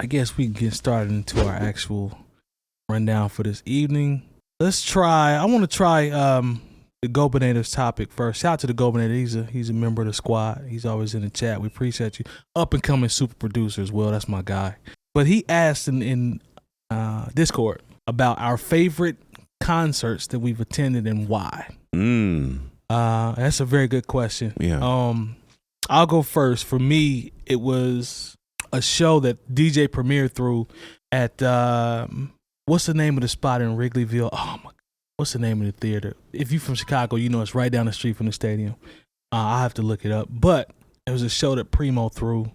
I guess we can get started into our actual rundown for this evening. Let's try. I want to try the 𝗏𝗏 topic first. Shout out to the 𝗏𝗏. He's a member of the squad. He's always in the chat. We appreciate you. Up and coming super producer as well. That's my guy. But he asked in Discord about our favorite concerts that we've attended and why. That's a very good question. Yeah. I'll go first. For me, it was a show that DJ premiered through at what's the name of the spot in Wrigleyville? Oh my God. What's the name of the theater? If you're from Chicago, you know it's right down the street from the stadium. I have to look it up. But it was a show that Primo threw.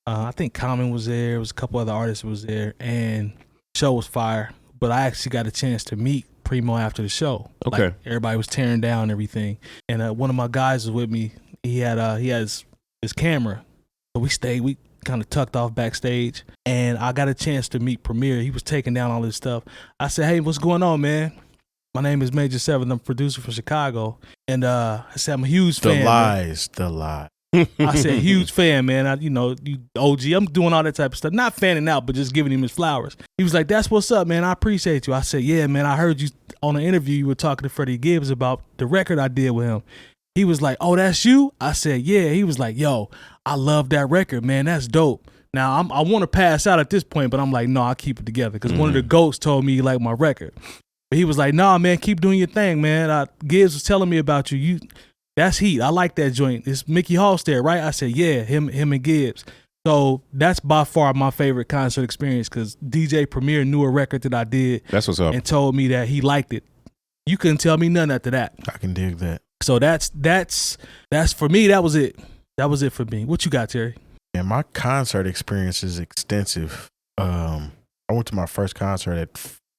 I think Common was there. There was a couple other artists was there, and the show was fire. But I actually got a chance to meet Primo after the show. Okay. Like, everybody was tearing down and everything. And one of my guys was with me. He had his camera. So we kind of tucked off backstage, and I got a chance to meet Premier. He was taking down all this stuff. I said, "Hey, what's going on, man? My name is Major 7. I'm a producer from Chicago." And I said, "I'm a huge fan." The lie. I said, "Huge fan, man. You OG. I'm doing all that type of stuff. Not fanning out, but just giving him his flowers." He was like, "That's what's up, man. I appreciate you." I said, "Yeah, man. I heard you on an interview. You were talking to Freddie Gibbs about the record I did with him." He was like, "Oh, that's you?" I said, "Yeah." He was like, "Yo, I love that record, man. That's dope." Now, I want to pass out at this point, but I'm like, no, I'll keep it together because one of the GOATs told me he liked my record. But he was like, "Nah, man, keep doing your thing, man. Gibbs was telling me about you. That's heat. I like that joint. It's Mickey Halstead, right?" I said, "Yeah, him and Gibbs." So that's by far my favorite concert experience because DJ Premier knew a record that I did. That's what's up. And told me that he liked it. You couldn't tell me nothing after that. I can dig that. So that's for me. That was it. That was it for me. What you got, Terry? And my concert experience is extensive. I went to my first concert at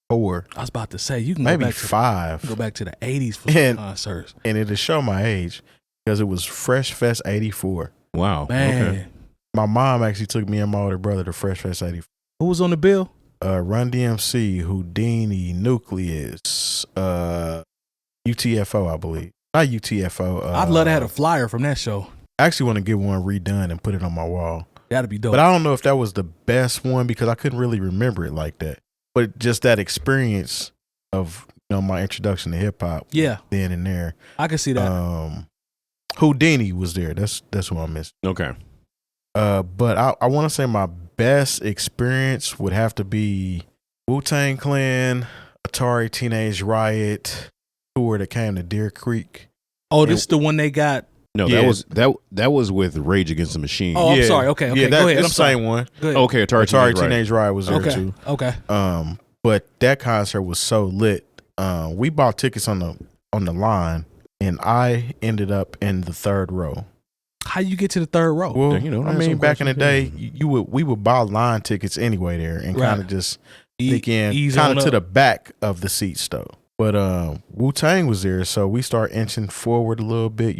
4. I was about to say you can maybe go back 5. Go back to the 80s for some concerts. And it'll show my age because it was Fresh Fest 84. Wow. Man. Okay. My mom actually took me and my older brother to Fresh Fest 84. Who was on the bill? Run DMC, Houdini, Nucleus, UTFO, I believe. Not UTFO. I'd love to have a flyer from that show. I actually want to get one redone and put it on my wall. That'd be dope. But I don't know if that was the best one because I couldn't really remember it like that. But just that experience of my introduction to hip hop. Yeah. Then and there. I can see that. Houdini was there. That's what I missed. Okay. But I want to say my best experience would have to be Wu-Tang Clan, Atari Teenage Riot tour that came to Deer Creek. Oh, this is the one they got. No, Yeah. that was with Rage Against the Machine. Oh, I'm sorry. Okay. Yeah, Go ahead. that's I'm the sorry. same one. Go ahead. Okay, Atari Teenage Riot was there too. Okay. But that concert was so lit. We bought tickets on the line, and I ended up in the 3rd row. How you get to the 3rd row? Well, I I had mean, some back in the day, questions. we would buy line tickets anyway there and Right. kind of just sneak in, ease kind on of to up. the back of the seats though. But Wu-Tang was there, so we start inching forward a little bit,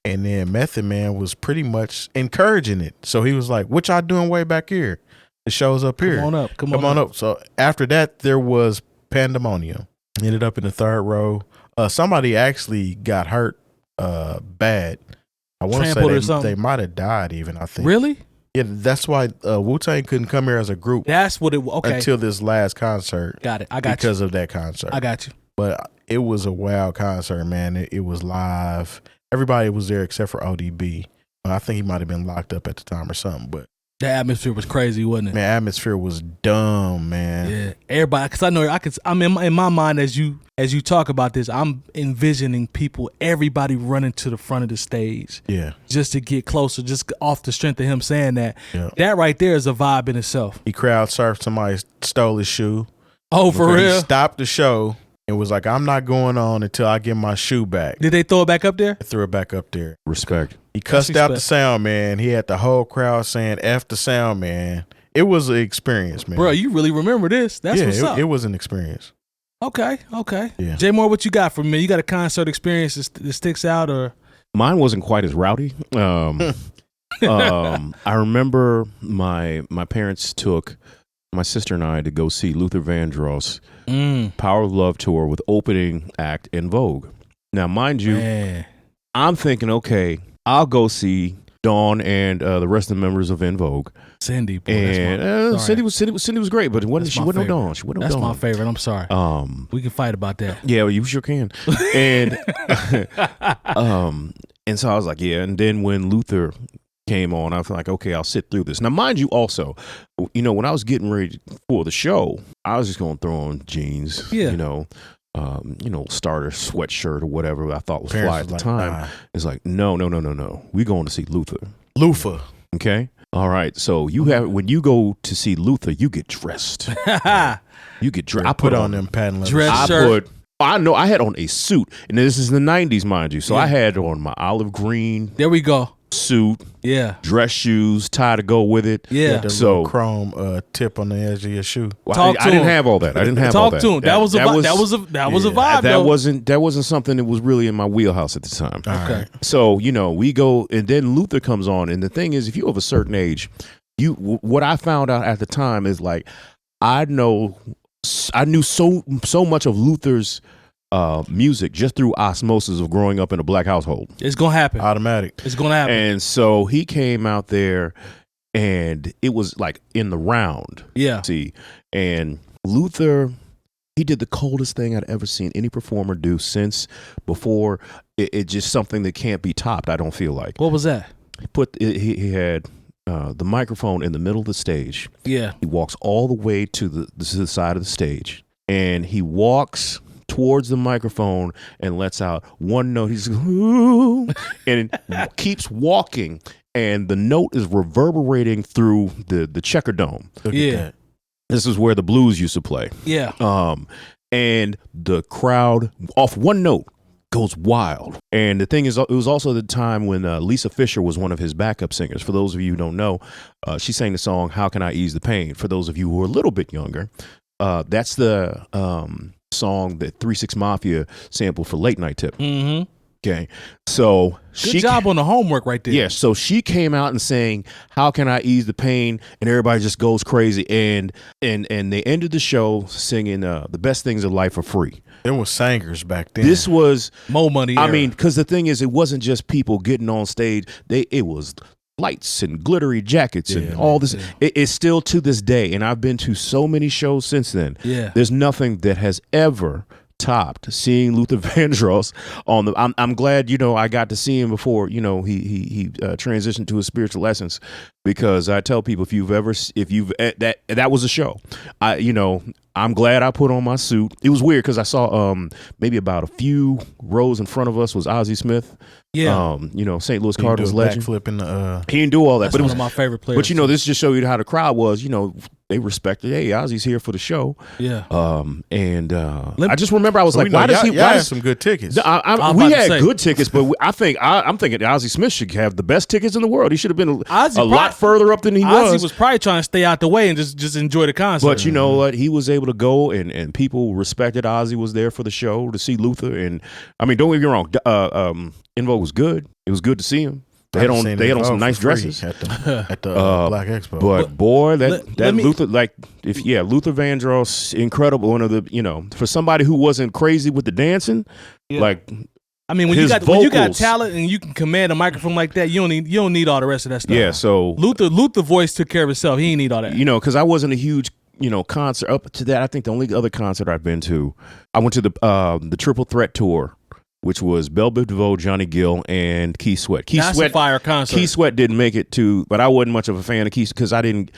and then Method Man was pretty much encouraging it. So he was like, "What y'all doing way back here? The show's up here. Come on up. Come on up." So after that, there was pandemonium. Ended up in the 3rd row. Somebody actually got hurt bad. I want to Trampled or say something? they might have died even, I think. Really? Yeah, that's why Wu-Tang couldn't come here as a group That's what it was. Okay. until this last concert. Got it. I got because of that concert. you. I got you. But it was a wild concert, man. It was live. Everybody was there except for ODB. I think he might have been locked up at the time or something. But The atmosphere was crazy, wasn't it? man, atmosphere was dumb, man. Yeah, everybody. Because I know I'm in my mind as you talk about this. I'm envisioning everybody running to the front of the stage, Yeah. just to get closer, just off the strength of him saying that. Yeah. That right there is a vibe in itself. He crowd surfed. Somebody stole his shoe. Oh, for Because real? He stopped the show and was like, "I'm not going on until I get my shoe back." Did they throw it back up there? I threw it back up there. Respect. He cussed out the respect. sound man. He had the whole crowd saying "F the sound man." It was an experience, man. Bro, you really remember this? That's what's up. It was an experience. Okay. Yeah. Jay Moore, what you got for me? You got a concert experience that sticks out, or? Mine wasn't quite as rowdy. I remember my parents took my sister and I to go see Luther Vandross' Power of Love tour with opening act in Vogue. Now, mind you, Man. I'm thinking, okay, I'll go see Dawn and the rest of the members of En Vogue. Cindy, boy, And Cindy was great, but she wasn't no Dawn. She wasn't no That's Dawn. my favorite. I'm sorry. We can fight about that. Yeah, well, you sure can. And and so I was like, yeah. And then when Luther came on, I was like, okay, I'll sit through this. Now, mind you, also, when I was getting ready for the show, I was just going to throw on jeans, starter sweatshirt or whatever I thought was fly at the time. It's like, no. We going to see Luther. Okay. All right. So when you go to see Luther, you get dressed. You get dressed. I put on them patent leather dress shirt. I know I had on a suit, and this is the 90s, mind you. So I had on my olive green. There we go. Suit, dress shoes, tie to go with it. Yeah, the little chrome tip on the edge of your shoe. Well, I didn't have all that. I didn't have all that. Talk to him. That was a vibe. That wasn't something that was really in my wheelhouse at the time. Okay. So we go, and then Luther comes on, and the thing is, if you have a certain age, what I found out at the time is like I knew so much of Luther's music just through osmosis of growing up in a black household. It's gonna happen. Automatic. It's gonna happen. And so he came out there, and it was like in the round. Yeah. See, and Luther, he did the coldest thing I'd ever seen any performer do since before. It's just something that can't be topped. I don't feel like. What was that? He had the microphone in the middle of the stage. Yeah. He walks all the way to the side of the stage, and he walks towards the microphone and lets out one note. He's ooh, and keeps walking, and the note is reverberating through the Checker Dome. Yeah, this is where the blues used to play. Yeah, and the crowd off one note goes wild. And the thing is, it was also the time when Lisa Fisher was one of his backup singers. For those of you who don't know, she sang the song "How Can I Ease the Pain." For those of you who are a little bit younger, that's the song that 3 6 Mafia sampled for Late Night Tip. Mm-hmm. Okay, so good job on the homework right there. Yeah, so she came out and sang "How Can I Ease the Pain," and everybody just goes crazy. And they ended the show singing "The Best Things of Life Are Free." There was singers back then. This was Mo Money. I mean, because the thing is, it wasn't just people getting on stage. It was lights and glittery jackets and all this. Yeah. It's still to this day, and I've been to so many shows since then. Yeah, there's nothing that has ever topped seeing Luther Vandross on the. I'm glad I got to see him before he transitioned to his spiritual essence, because I tell people if you've that was a show. I'm glad I put on my suit. It was weird because I saw maybe about a few rows in front of us was Ozzie Smith. Yeah, St. Louis Cardinals legend. Backflip he didn't do all that, that's but it was one of my favorite players. But this just showed you how the crowd was. They respected. Hey, Ozzie's here for the show. Yeah. I just remember I was like, why does he? Why had some good tickets? We had good tickets, but I'm thinking Ozzie Smith should have the best tickets in the world. He should have been a lot further up than he was. Ozzie was probably trying to stay out the way and just enjoy the concert. But you know what? He was able to go, and people respected Ozzie was there for the show to see Luther. And I mean, don't get me wrong. En Vogue was good. It was good to see him. They had on some nice dresses at the Black Expo. But boy, Luther, Luther Vandross, incredible. One of the for somebody who wasn't crazy with the dancing, like. I mean, when you got talent and you can command a microphone like that, you don't need all the rest of that stuff. Yeah, so Luther voice took care of itself. He didn't need all that. Because I wasn't a huge concert up to that. I think the only other concert I've been to, I went to the Triple Threat tour, which was Bell Biv DeVoe, Johnny Gill, and Keith Sweat. That's a fire concert. Keith Sweat didn't make it to, but I wasn't much of a fan of Keith because I didn't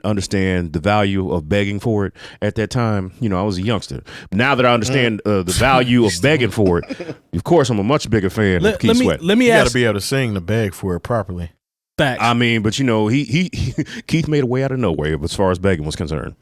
understand the value of begging for it at that time. I was a youngster. Now that I understand the value of begging for it, of course, I'm a much bigger fan of Keith Sweat. You got to be able to sing to beg for it properly. Facts. I mean, but he Keith made a way out of nowhere as far as begging was concerned.